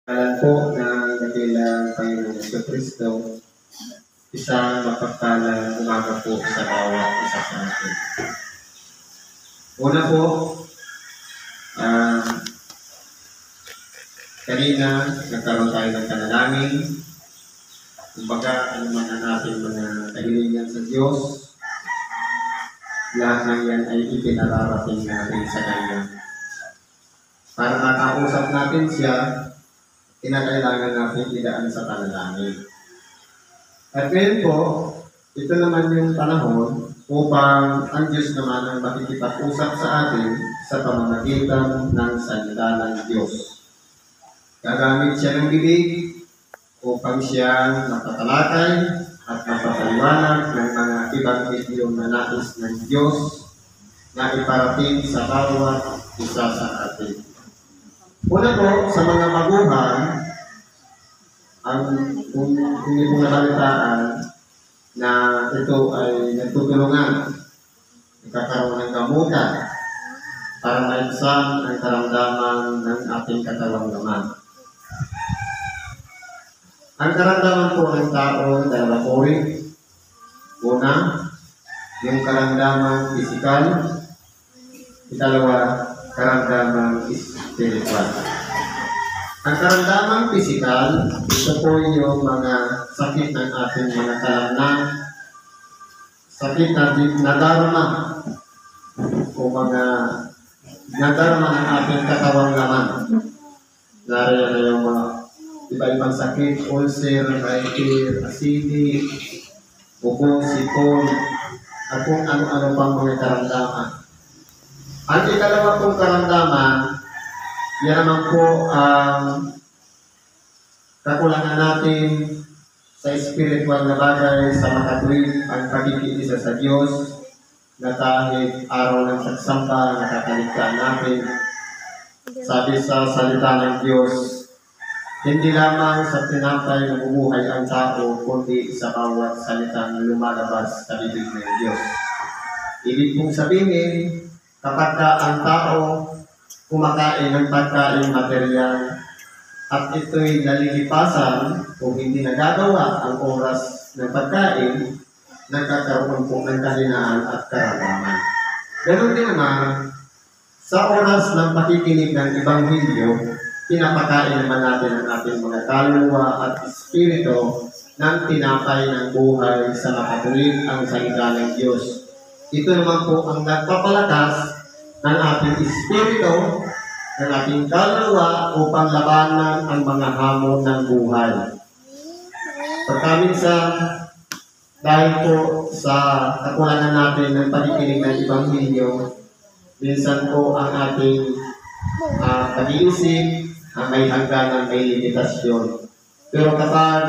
Alam po ng dakilang Panginoong Jesucristo, isang mapagpalang umaga po sa bawat isa sa atin. Una po, kanina nagkaroon tayo ng panalangin. Kumbaga, ano man ang ating mga kahilingan sa Diyos, lahat ng yan ay ipinararating natin sa Kanya. Para makausap natin siya, kinakailangan natin idaan sa panalangin. At ngayon po, ito naman yung panahon upang ang Diyos naman ang makikipag-usap sa atin sa pamamagitan ng salita ng Diyos. Gagamit siya ng bibig upang siya mapatalakay at mapapaliwanag ng mga ebanghelyo na nais ng Diyos na iparating sa bawat isa sa atin. Una po, sa mga magulang, kung hindi po nabalitaan na ito ay nagtutulungan, nagkakaroon ng gamutan para maibsan ang karamdaman ng ating katawang naman. Ang karamdaman po ng tao, dalawa po rin. Una, yung karamdaman pisikal. Ikalawa, karamdaman spiritual. Ang karamdaman pisikal, ito po yung mga sakit ng ating mga kalamnan, sakit na nadarama o mga nadarama ng ating katawang laman. Nariyan na yung mga iba-ibang sakit, ulcer, hyper, acidic, ubo, sipon, at kung ano-ano pang mga karamdaman. Ang ikalawa pong karamdaman, yan naman po ang kakulangan natin sa spiritual na bagay, sa makatuwid ang pagkikisa sa Diyos, na kahit araw ng pagsamba, nakakaligtaan natin. Sabi sa salita ng Diyos, hindi lamang sa tinapay na bumuhay ang tao, kundi sa bawat salita na lumalabas sa bibig ng Diyos. Ibig pong sabihin, kapag ang tao kumakain ng pagkain material at ito'y nalilipasan kung hindi nagagawa ang oras ng pagkain, nagkakaroon po ng kahinaan at karamdaman. Ganon din naman, sa oras ng pakikinig ng Ebanghelyo, pinapakain naman natin ang ating mga kaluluwa at espiritu ng tinapay ng buhay sa makatuwid ang salita ng Diyos. Ito naman po ang nagpapalakas ng ating espiritu, ng ating kaluluwa upang labanan ang mga hamon ng buhay. Pagkaminsan, dahil po sa kakulangan natin ng pakikinig ng Ebanghelyo, minsan po ang ating pag-iisip may hangganan, may limitasyon. Pero kapag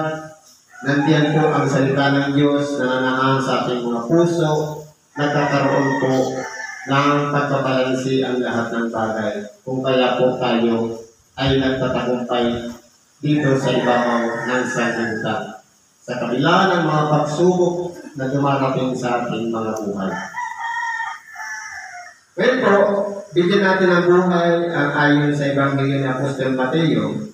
nandiyan po ang salita ng Diyos na nananahan sa ating mga puso, nagkakaroon po ng pagpapalansi ang lahat ng bagay. Kung kaya po tayo ay nagtatagumpay dito sa ibabaw ng sanlibutan, sa kabila ng mga pagsubok na dumarating sa ating mga buhay. Well po, bigyan natin ang buhay ang ayon sa Ebanghelyo ni Apostol Mateo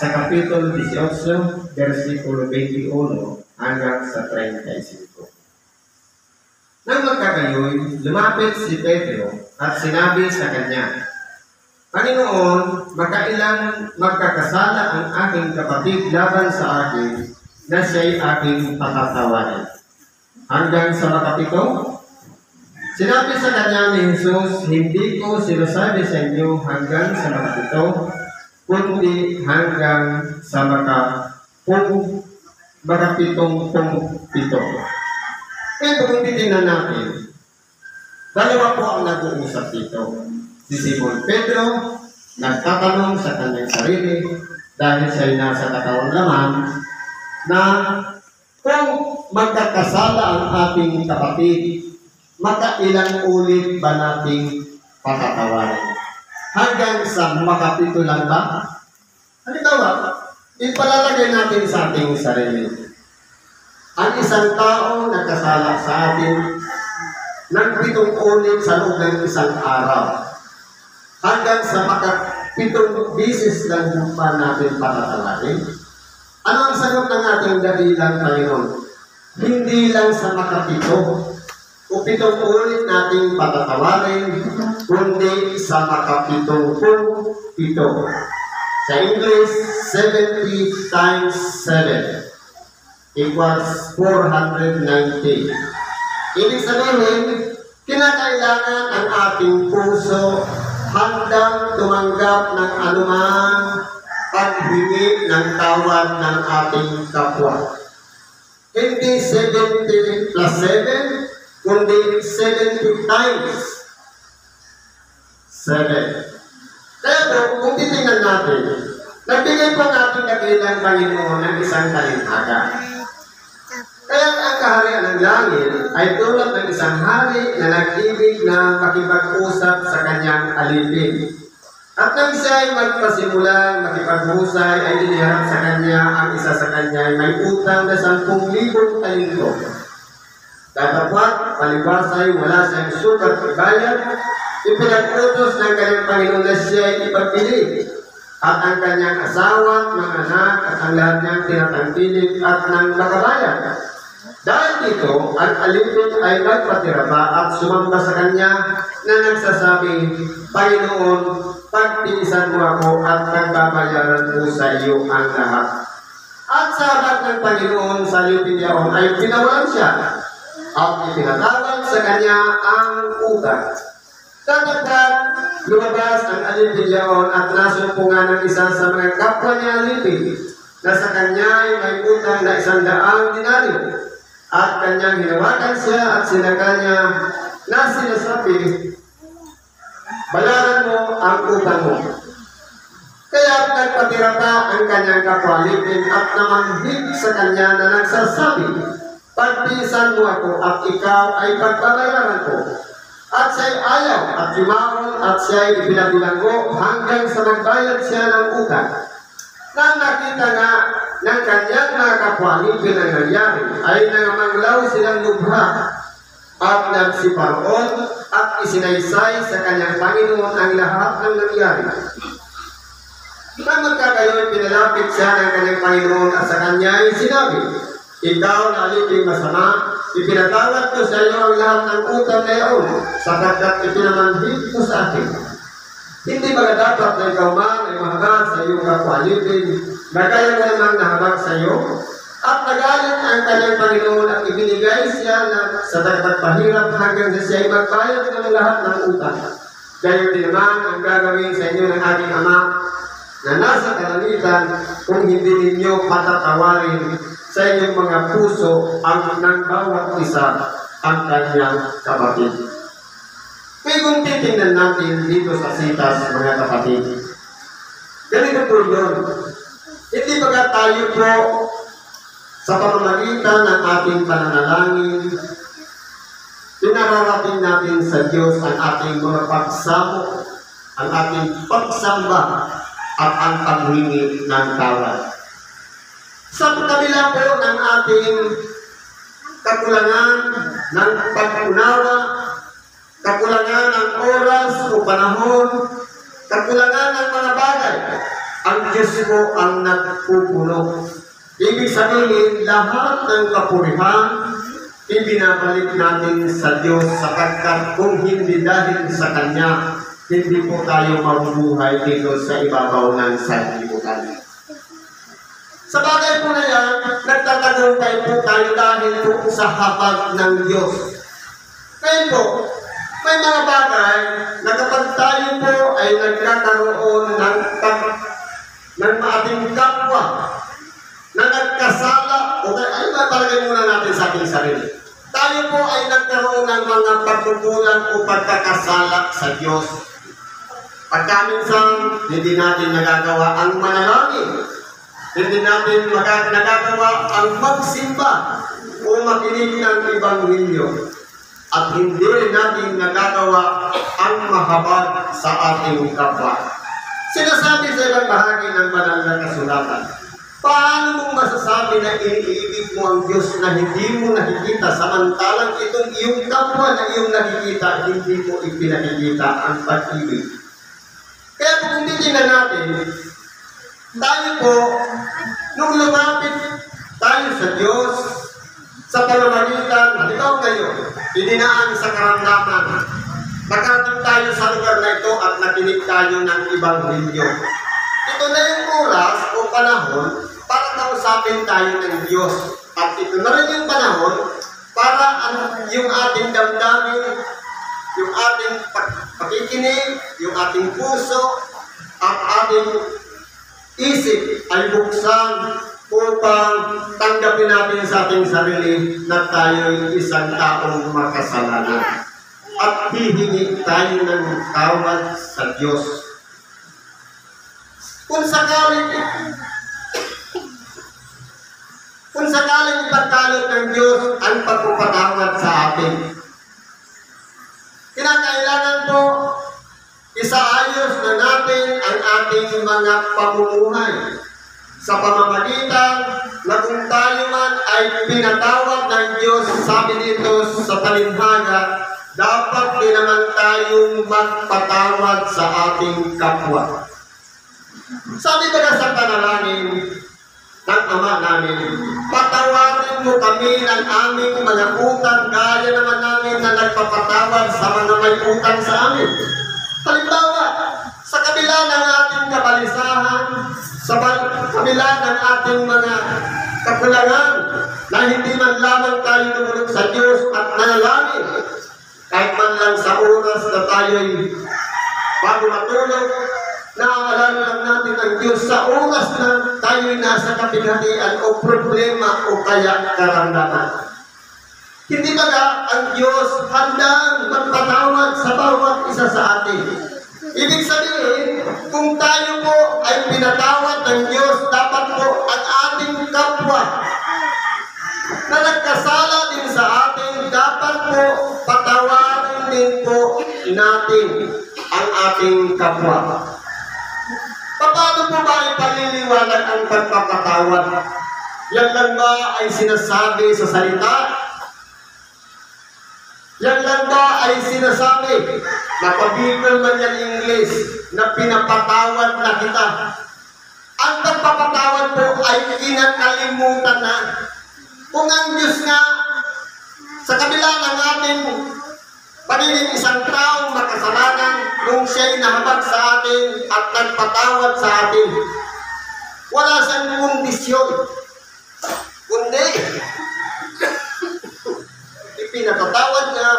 sa Kapitulo 18, versikulo 21 hanggang sa 35. Nang magkagayoy, lumapit si Pedro at sinabi sa kanya, Panginoon, magkailan magkakasala ang aking kapatid laban sa akin na siya'y aking patatawarin? Hanggang sa makapito? Sinabi sa kanya ni Jesus, hindi ko sinasabi sa inyo hanggang sa makapito, kundi hanggang sa makapitong-pito. Kaya kung titingnan natin, dalawa po ang nag-uusap dito. Si Simon Pedro, nagtatanong sa kanyang sarili, dahil siya'y nasa katawang laman, na kung magkakasala ang ating kapatid, makailang ulit ba nating patatawarin? Hanggang sa makapito lang ba? Halimbawa, ipalalagay natin sa ating sarili. Ang isang tao nagkasala sa atin ng 7 ulit sa loob ng isang araw. Hanggang sa 7 beses lang pa natin patatawarin? Ano ang sagot ng ating dahilan, Panginoon? Hindi lang sa makapito o 7 ulit nating patatawarin, kundi sa makapitong-7. Sa English, 70 times 7 equals 490. Ibig sabihin, kinakailangan ang ating puso handang tumanggap ng anumang paghingi ng tawad ng ating kapwa. Hindi 70 plus 7, kundi 70 times 7. Kaya kung titingnan natin, nagbigay po natin dakilang Panginoon ng isang talinhaga. Kaya ang kaharian ng langit ay tulad ng isang hari na nag-ibig na makipag-usap sa kanyang alipin. At nang siya ay magpasimulang makipag-usay, ay iniharap sa kanya ang isa sa kanya ay may utang na 10,000 talento. Datapwat, palibasay, wala siyang sukat ibayad, ipinag-utos ng kanyang Panginoon na siya ay ipagbili. At ang kanyang asawa, mga anak, at ang lahat niyang tinatangkilik at nang makabayan. Dahil dito, ang alipin ay nagpatira pa at sumamba sa kanya na nagsasabi, Panginoon, pagtiisan mo ako at nagbabayaran ko sa iyo ang lahat. At sa harap ng Panginoon sa alipin niyaon ay pinawalan siya at ipinatawag sa kanya ang utang. Tatagdag, lumabas ang alipin niyaon at nasumpungan ng isa sa mga kapwa niya alipin na sa kanya ay may utang na 100 denaryo. At kanyang hinawakan siya at sinaga niya na sinasabi, bayaran mo ang utang mo. Kaya nagpatira pa ang kanyang kapwalipin at namanhig sa kanya na nagsasabi, pagtiisan mo ako at ikaw ay pagbabayaran ko. At siya'y ayaw at yumaon at siya'y ipinabilanggo hanggang sa magbayad siya ng utang. Nang nakita nga ng kanyang mga kapwalipin ang nangyari, ay nangamanglaw silang lubha at nagsiparoon at isinaysay sa kanyang Panginoon ang lahat ng nangyari. Nang magkakayo'y pinalapit siya ng kanyang Panginoon at sa kanya ay sinabi, ikaw na aliping masama, ipinatawad ko sa iyo ang lahat ng utang na iyon, sapagkat ipinamanhid mo sa akin. Hindi ba dapat na ikaw man ay mahabag sa iyong kapwalipin, na kaya mo namang nahabag sa iyo? At nagalit ang kanyang Panginoon at ibinigay siya na sa pahirap hanggang sa siya ay magbayad ng lahat ng utang. Gayon din naman ang gagawin sa inyo ng aking Ama na nasa kalangitan kung hindi ninyo patatawarin sa inyong mga puso ang ng bawat isa ang kanyang kapatid. Kaya kung titingnan natin dito sa sitas, mga kapatid, ganito po yun. Hindi baga tayo po sa pamamagitan ng ating pananalangin, pinararating natin sa Diyos ang ating mga pagsamo, ang ating pagsamba, at ang paghingi ng tawad. Sa kabila po ng ating kakulangan ng pag-unawa, kakulangan ng oras o panahon, kakulangan ng mga bagay, ang Diyos po ang nagpupuno. Ibig sabihin, lahat ng kapurihan, ibinabalik natin sa Diyos sapagkat kung hindi dahil sa Kanya, hindi po tayo mabubuhay dito sa ibabaw ng sanlibutan. Sa bagay po na yan, nagtatagumpay po tayo dahil po sa habag ng Diyos. Kaya po, may mga bagay na kapag tayo po ay nagkakaroon ng ating kapwa na nagkasala, okay, ay mapalagay muna natin sa ating sarili. Tayo po ay nagkaroon ng mga pagkukulang o pagkakasala sa Diyos. Pagkaminsan, hindi natin nagagawa ang manalangin. Hindi natin nagagawa ang magsimba o makinig ng Ebanghelyo. At hindi rin natin nagagawa ang mahabag sa ating kapwa. Sinasabi sa ibang bahagi ng banal na kasulatan, paano mong masasabi na iniibig mo ang Diyos na hindi mo nakikita samantalang itong iyong kapwa na iyong nakikita, hindi mo ipinakikita ang pag-ibig? Kaya kung titingnan natin, tayo po, nung lumapit tayo sa Diyos, sa pamamagitan, halimbawa ngayon, idinaan sa karamdaman, nakarating tayo sa lugar na ito at nakinig tayo ng Ebanghelyo. Ito na yung oras o panahon para kausapin tayo ng Diyos. At ito na rin yung panahon para yung ating damdamin, yung ating pakikinig, yung ating puso, at ating isip ay buksan upang tanggapin natin sa ating sarili na tayo'y isang taong makasalanan. At hihingi tayo ng tawad sa Diyos. Kung sakaling ipagkaloob ng Diyos ang pagpapatawad sa atin, kinakailangan po isaayos na natin ang ating mga pamumuhay sa pamamagitan na kung tayo man ay pinatawad ng Diyos, sabi dito sa talinhaga, dapat din naman tayong magpatawad sa ating kapwa. Sabi ba sa panalangin ng Ama namin, patawarin mo kami ng aming mga utang gaya naman namin na nagpapatawad sa mga may utang sa amin. Halimbawa, sa kabila ng ating kabalisahan, sa kabila ng ating mga kakulangan, na hindi man lamang tayo lumunod sa Diyos at nanalangin, kahit man lang sa oras na tayo'y bago matulog, naaalala lang natin ang Diyos sa oras na tayo'y nasa kapighatian o problema o kaya karamdaman. Hindi ba ang Diyos handang magpatawad sa bawat isa sa atin? Ibig sabihin, kung tayo po ay pinatawad ng Diyos, dapat po ang ating kapwa na nagkasala din sa atin, dapat po patawarin din po natin ang ating kapwa. Paano po ba ipaliliwanag ang pagpapatawad? Yan lang ba ay sinasabi sa salita? Yan lang ba ay sinasabi na pabibigyan man yan English na pinapatawad na kita? Ang pagpapatawad po ay kinakalimutan na. Kung ang Diyos nga sa kabila ng ating pagiging isang taong makasalanan nung siya'y nahabag sa atin at nagpatawad sa atin, wala siyang kondisyon, kundi ipinatatawad niya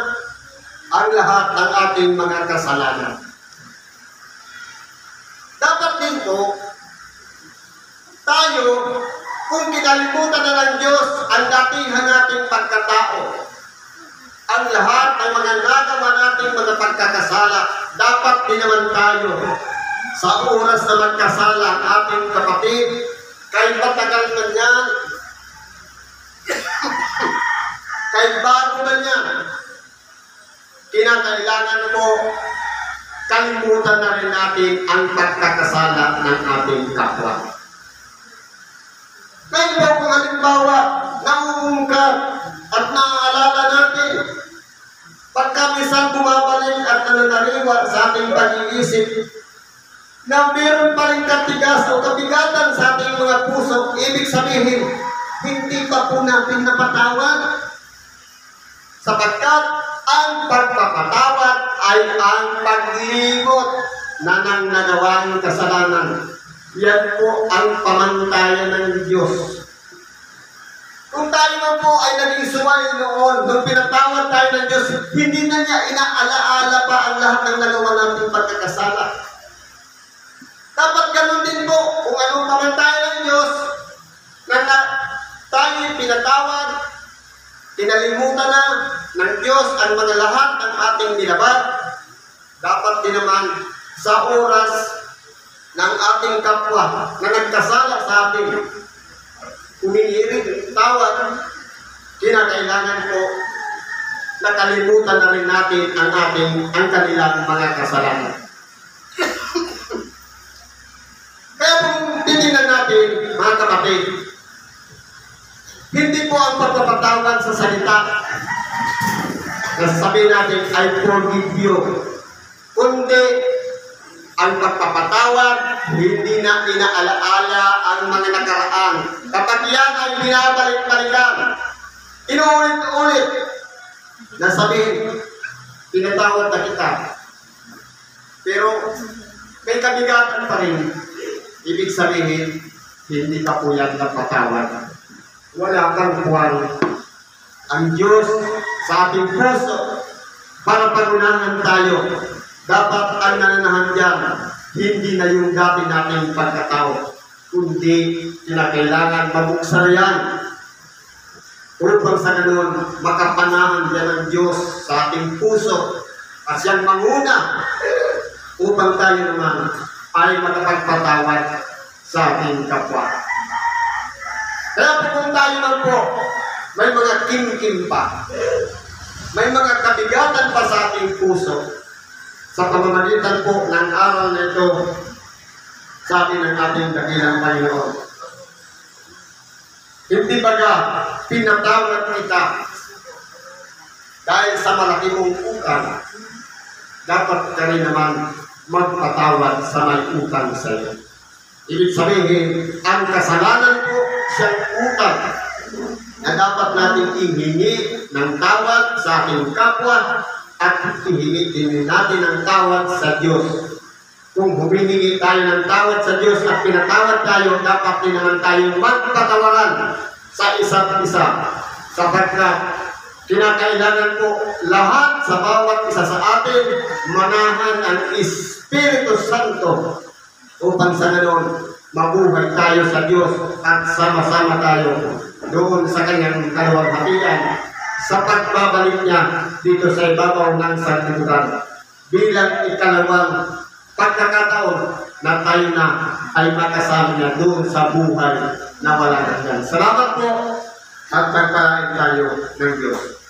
ang lahat ng ating mga kasalanan. Dapat din po tayo, kung kinalimutan na ng Diyos ang datihan nating pagkatao, ang lahat ng mga nagawa nating mga pagkakasala, dapat din naman tayo sa oras na magkasala ang ating kapatid, kahit matagal man yan, kahit bago man yan, kinakailangan mo kalimutan na rin natin ang pagkakasala ng ating kapwa. Ngayon po kung halimbawa, nauungkat at naaalala natin, pagka minsan bumabalik at nananariwa sa ating pag-iisip, na meron pa rin katigas o kabigatan sa ating mga puso, ibig sabihin, hindi pa po natin napatawad. Sapagkat ang pagpapatawad ay ang paglimot na nang nagawang kasalanan. Yan po ang pamantayan ng Diyos. Kung tayo man po ay naging suway noon, nung pinatawad tayo ng Diyos, hindi na niya inaalaala pa ang lahat ng nagawa nating pagkakasala. Dapat ganun din po, kung anong pamantayan ng Diyos, na tayo'y pinatawad, kinalimutan na ng Diyos ang mga lahat ng ating nilabag, dapat din naman sa oras ng ating kapwa na nagkasala sa atin, humihirit tawad, kinakailangan po nakalimutan na rin natin ang kanilang mga kasalanan. Kaya kung titingnan natin, mga kapatid, hindi po ang pagpapatawad sa salita na sabihin natin, I forgive you, kundi Ang pagpapatawad, hindi na inaalaala ang mga nakaraan. Kapag yan ay binabalik-balikan, inuulit-ulit na sabihin, pinatawad na kita. Pero may kabigatan pa rin. Ibig sabihin, hindi ka po yan napatawad. Wala kang buwan. Ang Diyos sa ating puso, para pagunahan tayo, dapat ang nananahan dyan, hindi na yung dati nating pagkatao, kundi kinakailangan mabuksan yan upang sa ganun makapanahan dyan ng Diyos sa ating puso at siyang manguna upang tayo naman ay makapagpatawad sa ating kapwa. Kaya kung tayo man po, may mga kim-kim pa, may mga kabigatan pa sa ating puso, sa pamamagitan po ng aral na ito, sabi ng ating dakilang Panginoon, hindi baga pinatawad kita dahil sa malaki mong utang, dapat ka rin naman magpatawad sa may utang sa iyo. Ibig sabihin, ang kasalanan po siyang utang na dapat natin ihingi ng tawad sa ating kapwa at ihingi din natin ng tawad sa Diyos. Kung humihingi tayo ng tawad sa Diyos at pinatawad tayo, dapat din naman tayong magpatawaran sa isa't isa. Sapagkat kinakailangan po lahat sa bawat isa sa atin manahan ang Espiritu Santo upang sa ganon mabuhay tayo sa Diyos at sama-sama tayo doon sa kanyang kaluwalhatian sa pagbabalik niya dito sa ibabaw ng sanlibutan bilang ikalawang pagkakataon na tayo na ay makasama niya doon sa buhay na walang hanggan. Salamat po at pagpalain tayo ng Diyos.